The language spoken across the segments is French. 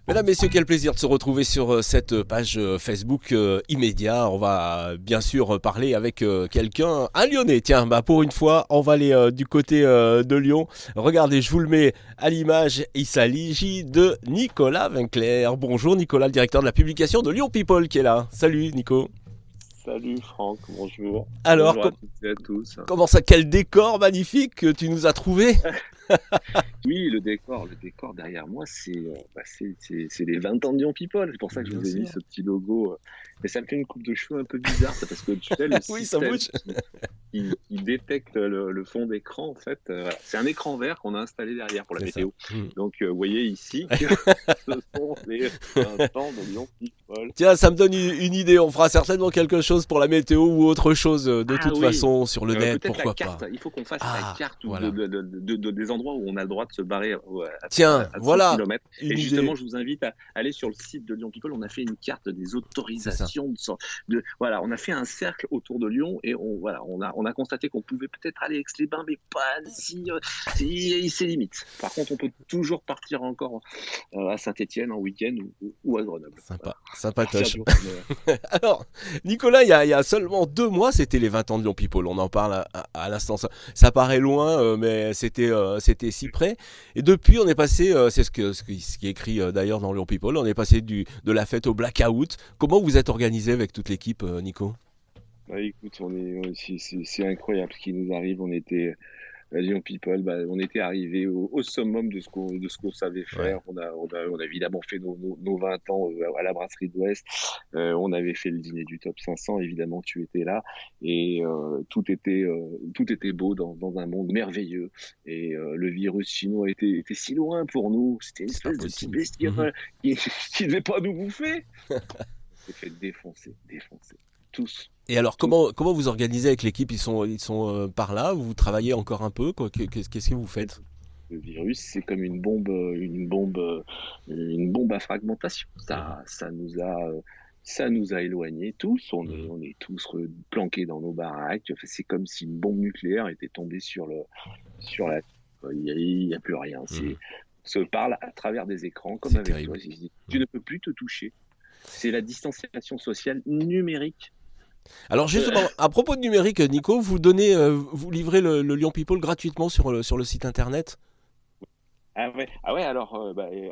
Mesdames, Messieurs, quel plaisir de se retrouver sur cette page Facebook Immédiat. On va bien sûr parler avec quelqu'un, un Lyonnais. Tiens, pour une fois, on va aller du côté de Lyon. Regardez, je vous le mets à l'image. Il s'agit de Nicolas Vinclair. Bonjour Nicolas, le directeur de la publication de Lyon People qui est là. Salut Nico. Salut Franck, bonjour. Alors, Bonjour à toutes et à tous. comment ça, quel décor magnifique que tu nous as trouvé. Oui, le décor derrière moi, c'est les 20 ans de Lyon People. C'est pour ça que je Bien vous ai mis sûr. ce petit logo. Mais ça me fait une coupe de cheveux un peu bizarre, ça, parce que tu sais, le Oui, ça système bouge. qui détecte le fond d'écran, en fait, voilà. C'est un écran vert qu'on a installé derrière pour la C'est ça. météo. Donc, vous voyez ici que ce sont les 20 ans de Lyon People. Tiens, ça me donne une idée. On fera certainement quelque chose pour la météo ou autre chose de Ah toute oui, façon sur le net, peut-être la pourquoi carte. pas. Il faut qu'on fasse la Ah, carte voilà. des endroits où on a le droit de se barrer Tiens, à 100 voilà km. une Et justement, idée. je vous invite à aller sur le site de Lyon People. On a fait une carte des C'est ça. autorisations. Voilà, on a fait un cercle autour de Lyon et on a constaté qu'on pouvait peut-être aller à Aix-les-Bains, mais pas si, c'est limite. Par contre, on peut toujours partir encore à Saint-Étienne en week-end ou à Grenoble. Sympa, Voilà. Partir sympatoche. du Rhône. Alors, Nicolas, il y a seulement 2 mois, c'était les 20 ans de Lyon People. On en parle à l'instant. Ça paraît loin, mais c'était si près. Et depuis, on est passé, c'est ce qui est écrit d'ailleurs dans Lyon People, on est passé de la fête au blackout. Comment vous êtes organisé avec toute l'équipe, Nico? Bah, écoute, c'est incroyable ce qui nous arrive. On était à Lyon People, bah, on était arrivé au summum de ce qu'on savait Ouais. faire. On a évidemment fait nos 20 ans à la Brasserie de l'Ouest. On avait fait le dîner du Top 500, évidemment, tu étais là. Et tout était beau dans un monde merveilleux. Et le virus chinois était si loin pour nous. C'était une C'est pas espèce de petit possible. Mhm. bestiole qui qui devait pas nous bouffer. On s'est fait défoncer. Tous, Et alors, tous. comment vous organisez avec l'équipe? Ils sont par là? Vous travaillez encore un peu? Qu'est-ce que vous faites? Le virus, c'est comme une bombe à fragmentation. Mhm. Ça nous a éloignés tous. On est, Mhm. on est tous planqués dans nos baraques. Enfin, c'est comme si une bombe nucléaire était tombée sur la. Il y a plus rien. Mhm. On se parle à travers des écrans, comme C'est avec toi. terrible. Tu Mhm. ne peux plus te toucher. C'est la distanciation sociale numérique. Alors justement, à propos de numérique, Nico, vous livrez le Lyon People gratuitement sur le site internet. Ah ouais, alors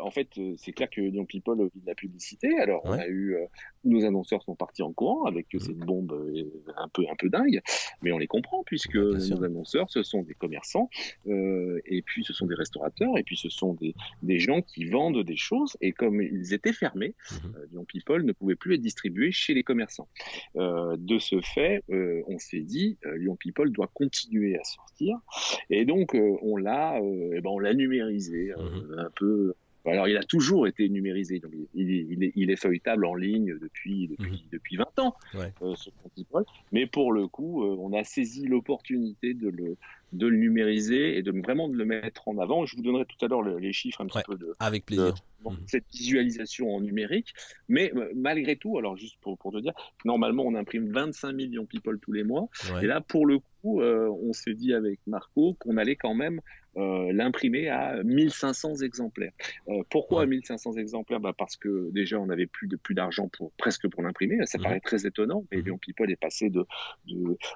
en fait, c'est clair que Lyon People vit de la publicité. Alors on Ouais. a eu nos annonceurs sont partis en courant avec Mhm. cette bombe un peu dingue, mais on les comprend puisque Ouais, bien sûr. nos annonceurs ce sont des commerçants et puis ce sont des restaurateurs et puis ce sont des gens qui vendent des choses et comme ils étaient fermés, Mhm. Lyon People ne pouvait plus être distribué chez les commerçants. De ce fait, on s'est dit Lyon People doit continuer à sortir et donc, on l'a numérisé Mhm. un peu. Alors, il a toujours été numérisé. Donc, il est feuilletable en ligne depuis, Mhm. depuis, depuis 20 ans, Ouais. ce Contiprol. Mais pour le coup, on a saisi l'opportunité de le numériser et vraiment de le mettre en avant. Je vous donnerai tout à l'heure les chiffres un petit Ouais. peu de, Avec de plaisir. Mhm. cette visualisation en numérique. Mais malgré tout, alors juste pour te dire, normalement, on imprime 25 millions de people tous les mois. Et Ouais. là, pour le coup, on s'est dit avec Marco qu'on allait quand même l'imprimer à 1500 exemplaires. Pourquoi Ouais. 1500 exemplaires parce que déjà, on n'avait plus d'argent presque pour l'imprimer. Ça Mhm. paraît très étonnant, mais Mhm. Lyon People est passé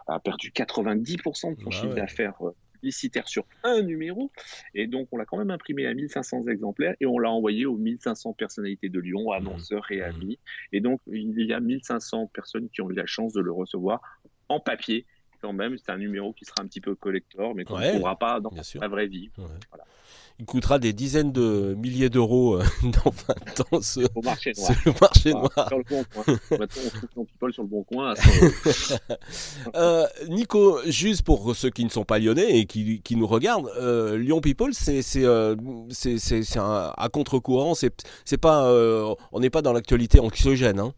a perdu 90% de son Bah chiffre ouais. d'affaires publicitaire sur un numéro. Et donc, on l'a quand même imprimé à 1500 exemplaires et on l'a envoyé aux 1500 personnalités de Lyon, Mhm. annonceurs et Mhm. amis. Et donc, il y a 1500 personnes qui ont eu la chance de le recevoir en papier. Quand même, c'est un numéro qui sera un petit peu collector, mais qu'on ne Ouais. trouvera pas dans Bien sûr. la vraie vie. Ouais. Voilà. Il coûtera des dizaines de milliers d'euros dans 20 ans Au marché ce noir. marché Voilà. noir. Sur le bon coin. Maintenant, on trouve ton people sur le bon coin à 100 euros. Nico, juste pour ceux qui ne sont pas lyonnais et qui nous regardent, Lyon People, c'est à contre-courant. C'est pas, on n'est pas dans l'actualité anxiogène, hein.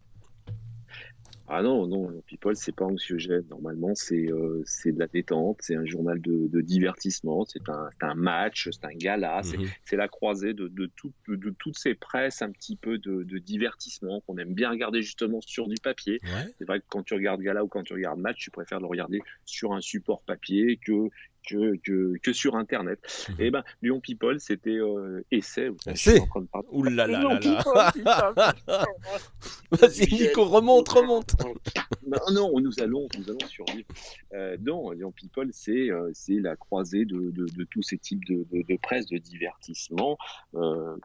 Ah non, non, People, c'est pas anxiogène. Normalement, c'est de la détente, c'est un journal de divertissement, c'est un match, c'est un gala, c'est Mhm. c'est la croisée de toutes ces presses un petit peu de divertissement qu'on aime bien regarder justement sur du papier. Ouais. C'est vrai que quand tu regardes gala ou quand tu regardes match, tu préfères le regarder sur un support papier que sur Internet. Mhm. Et ben, Lyon People, c'était essai. Je suis C'est. en train de parler. Ouh là là Lyon là là. People, putain, Vas-y, du gel. Nico, remonte, remonte. Non, non, nous allons survivre. Non, Lyon People, c'est la croisée de tous ces types de presse, de divertissement. Euh,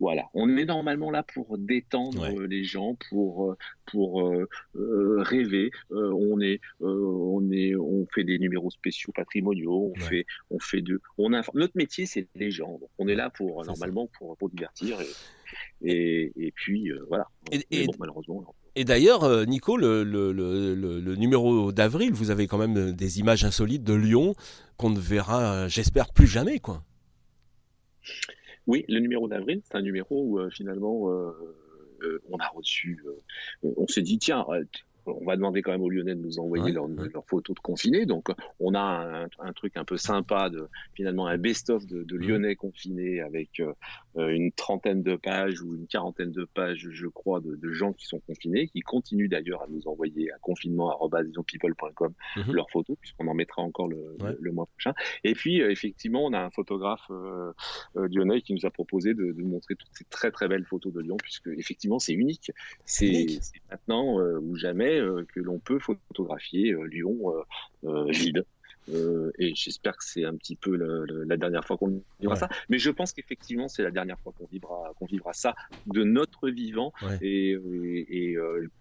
voilà, on est normalement là pour détendre Ouais, les gens, pour rêver. On fait des numéros spéciaux patrimoniaux. ouais, Notre métier, c'est les gens. Donc, on est ouais. là pour C'est ça. normalement pour divertir Et, et puis voilà. et, Mais et- bon, malheureusement. et d'ailleurs, Nico, le numéro d'avril, vous avez quand même des images insolites de Lyon qu'on ne verra, j'espère, plus jamais, quoi. Oui, le numéro d'avril, c'est un numéro où finalement on a reçu, on s'est dit tiens, on va demander quand même aux Lyonnais de nous envoyer Ouais, ouais. leurs photos de confinés. Donc on a un truc un peu sympa de finalement un best-of de Mhm. Lyonnais confinés avec une trentaine de pages ou une quarantaine de pages, je crois, de gens qui sont confinés, qui continuent d'ailleurs à nous envoyer à confinement@visionpeople.com Mhm. leurs photos, puisqu'on en mettra encore Ouais. le mois prochain. Et puis effectivement, on a un photographe lyonnais qui nous a proposé de montrer toutes ces très très belles photos de Lyon, puisque effectivement c'est unique. C'est unique. C'est maintenant ou jamais que l'on peut photographier Lyon vide. Et j'espère que c'est un petit peu la dernière fois qu'on vivra Ouais, ça. Mais je pense qu'effectivement, c'est la dernière fois qu'on vivra ça de notre vivant. ouais.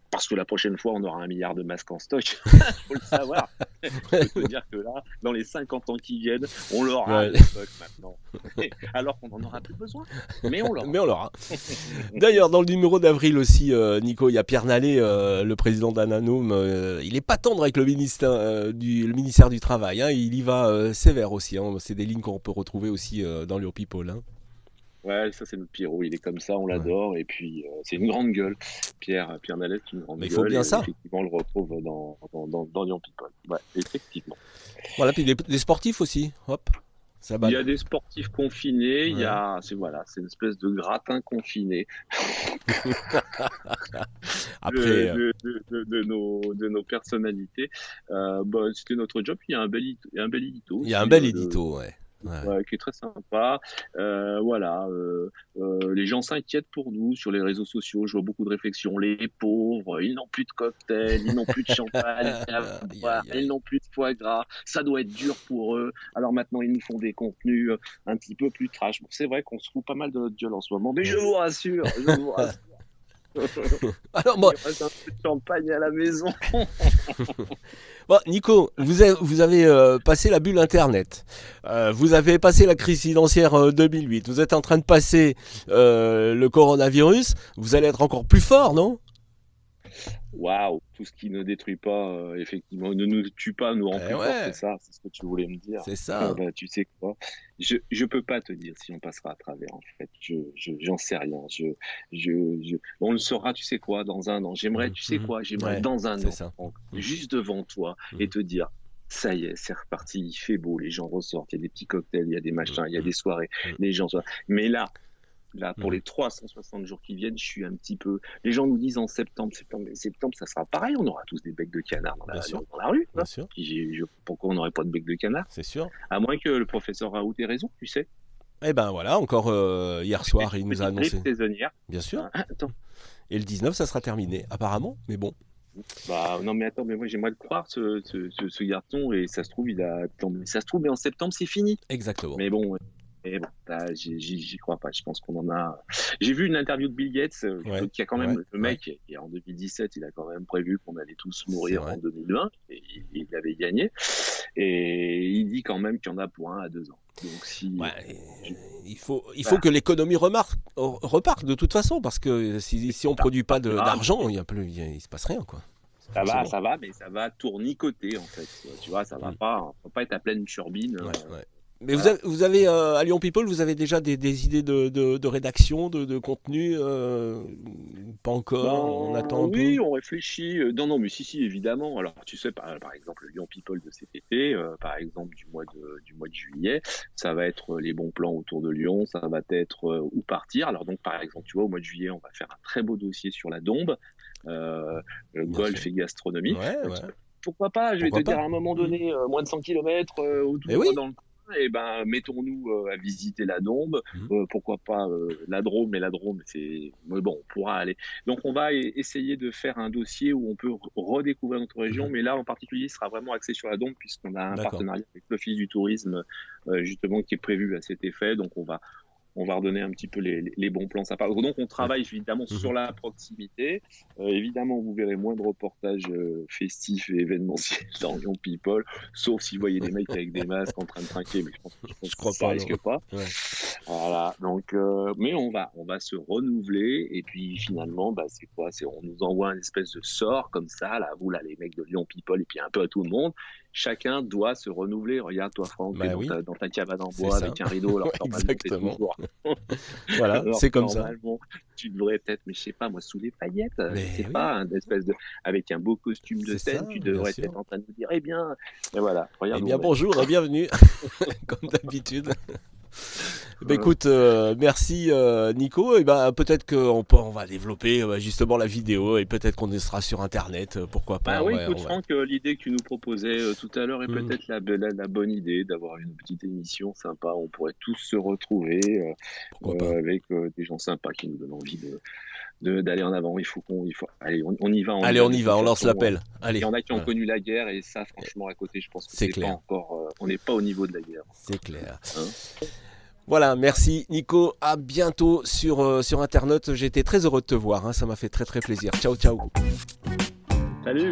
Parce que la prochaine fois, on aura 1 milliard de masques en stock. Faut le savoir. Je peux te dire que là, dans les 50 ans qui viennent, on l'aura Ouais. le stock maintenant. Alors qu'on n'en aura plus besoin. Mais on l'aura. Mais on l'aura. D'ailleurs, dans le numéro d'avril aussi, Nico, il y a Pierre Nallet, le président d'Ananum. Il est pas tendre avec le ministère du Travail. Hein. Il y va sévère aussi. Hein. C'est des lignes qu'on peut retrouver aussi dans Lyon People. Hein. Ouais, ça c'est notre Pierrot, il est comme ça, on Ouais. l'adore, et puis c'est une grande gueule. Pierre Nallet, c'est une grande Mais il faut gueule, bien et ça. effectivement on le retrouve dans Lyon People. Ouais, effectivement. Voilà, puis des sportifs aussi. Hop, ça Il y balle. a des sportifs confinés, Ouais. c'est une espèce de gratin confiné Après, de nos personnalités. Bah, c'était notre job, il y a un bel édito il y a un aussi, bel édito. Ouais. Ouais. ouais, qui est très sympa. Voilà, les gens s'inquiètent pour nous sur les réseaux sociaux. Je vois beaucoup de réflexions. Les pauvres, ils n'ont plus de cocktail, ils n'ont plus de champagne à Aïe, boire, aïe, ils aïe. n'ont plus de foie gras. Ça doit être dur pour eux. Alors maintenant, ils nous font des contenus un petit peu plus trash. Bon, c'est vrai qu'on se fout pas mal de notre gueule en ce moment, mais Ouais. je vous rassure. Alors, moi, Il reste un peu de champagne à la maison. bon, Nico, vous avez passé la bulle Internet. Vous avez passé la crise financière 2008. Vous êtes en train de passer le coronavirus. Vous allez être encore plus fort, non? Waouh, tout ce qui ne détruit pas, effectivement, ne nous tue pas, nous rend Eh plus fort, c'est ouais, ça, c'est ce que tu voulais me dire. c'est Ah ça. bah, tu sais quoi, je peux pas te dire si on passera à travers, en fait, j'en sais rien, on le saura, tu sais quoi, dans un an. J'aimerais, Mhm, tu sais mhm. quoi, j'aimerais Ouais, dans un c'est an, ça. Franck, Mhm, juste devant toi, et mhm, te dire, ça y est, c'est reparti, il fait beau, les gens ressortent, il y a des petits cocktails, il y a des mhm, machins, il y a mhm, des soirées, mhm, les gens, mais là, pour mhm. les 360 jours qui viennent, je suis un petit peu. Les gens nous disent en septembre, mais septembre, ça sera pareil. On aura tous des becs de canard Bien sûr, dans la rue. bien Hein. sûr, Pourquoi on n'aurait pas de becs de canard? c'est sûr. À moins que le professeur Raoult ait raison, tu sais. Eh ben voilà, encore hier soir, il nous a Petite grippe annoncé. saisonnière. Bien sûr. Hein. Attends. Et le 19, ça sera terminé, apparemment. Mais bon, Bah, non, mais attends, mais moi, j'aimerais le croire, ce garçon, et ça se trouve, ça se trouve, mais en septembre, c'est fini. exactement. Mais bon, là, j'y crois pas. Je pense qu'on en a. J'ai vu une interview de Bill Gates, Ouais, qui a quand ouais, même, le ouais, mec, et en 2017, il a quand même prévu qu'on allait tous c'est mourir en vrai. 2020, et il avait gagné. Et il dit quand même qu'il y en a pour 1 à 2 ans. Donc si, Ouais, je- il faut voilà, que l'économie reparte de toute façon, parce que si on ça produit pas partira, d'argent, il se passe rien, quoi. Forcément. mais ça va tournicoter en fait. Tu vois, ça Mm. va pas être à pleine turbine. Ouais, ouais. Mais Voilà. vous avez à Lyon People, vous avez déjà des idées de rédaction, de contenu pas encore, on Ben attend un peu. oui, on réfléchit. Non, non, mais si, évidemment. Alors, tu sais, par exemple, le Lyon People de cet été, par exemple, du mois de juillet, ça va être les bons plans autour de Lyon, ça va être où partir. Alors, donc, par exemple, tu vois, au mois de juillet, on va faire un très beau dossier sur la Dombes, Bien golf sûr. et gastronomie. Ouais, Euh, ouais. pourquoi pas, je vais Pourquoi te dire pas? à un moment Mmh. donné, moins de 100 kilomètres Eh autour oui. dans le coin, et ben mettons-nous à visiter la Dombe, Mmh. pourquoi pas la Drôme, mais la Drôme c'est mais bon, on pourra aller. Donc on va essayer de faire un dossier où on peut redécouvrir notre région, Mmh. mais là en particulier, il sera vraiment axé sur la Dombe puisqu'on a un D'accord. partenariat avec l'Office du tourisme justement qui est prévu à cet effet. Donc on va redonner un petit peu les bons plans sympas. Donc, on travaille D'accord. évidemment Mmh. sur la proximité. Évidemment, vous verrez moins de reportages festifs et événementiels dans Lyon People, sauf si vous voyez des mecs avec des masques en train de trinquer, mais je pense Je que crois ça pas, non. risque pas. Ouais. Voilà. Donc, mais on va se renouveler. Et puis, finalement, bah, c'est quoi? On nous envoie une espèce de sort comme ça, là, vous, là, les mecs de Lyon People, et puis un peu à tout le monde. Chacun doit se renouveler. Regarde, toi, Franck, t'es Bah oui, dans ta cabane en c'est bois ça. avec un rideau, alors Ouais, que normalement, t'es exactement. toujours Voilà, alors c'est comme ça. normalement, tu devrais être, mais je sais pas, moi, sous les paillettes, je sais Mais oui, pas, un espèce de, avec un beau costume de c'est ça, scène, tu bien devrais sûr. être en train de nous dire, eh bien, et voilà, Eh regarde où bien, on est. bonjour et bienvenue, comme d'habitude. Bah, Euh, écoute, merci Nico. Et ben peut-être on va développer justement la vidéo et peut-être qu'on y sera sur Internet. Pourquoi Bah pas oui, ouais, écoute, on va. Franck, l'idée que tu nous proposais tout à l'heure est Hmm, peut-être la bonne idée d'avoir une petite émission sympa. On pourrait tous se retrouver pourquoi pas. avec des gens sympas qui nous donnent envie d'aller en avant. Allez, on y Allez, va on de y toute va, on lance façon. l'appel. Il y Allez, en a qui ont voilà. connu la guerre et ça, franchement, à côté, je pense que C'est c'est pas clair, encore, on n'est pas au niveau de la guerre c'est encore. clair. Hein. Voilà, merci Nico. À bientôt sur Internet. J'ai été très heureux de te voir, hein. Ça m'a fait très très plaisir. Ciao, ciao. Salut!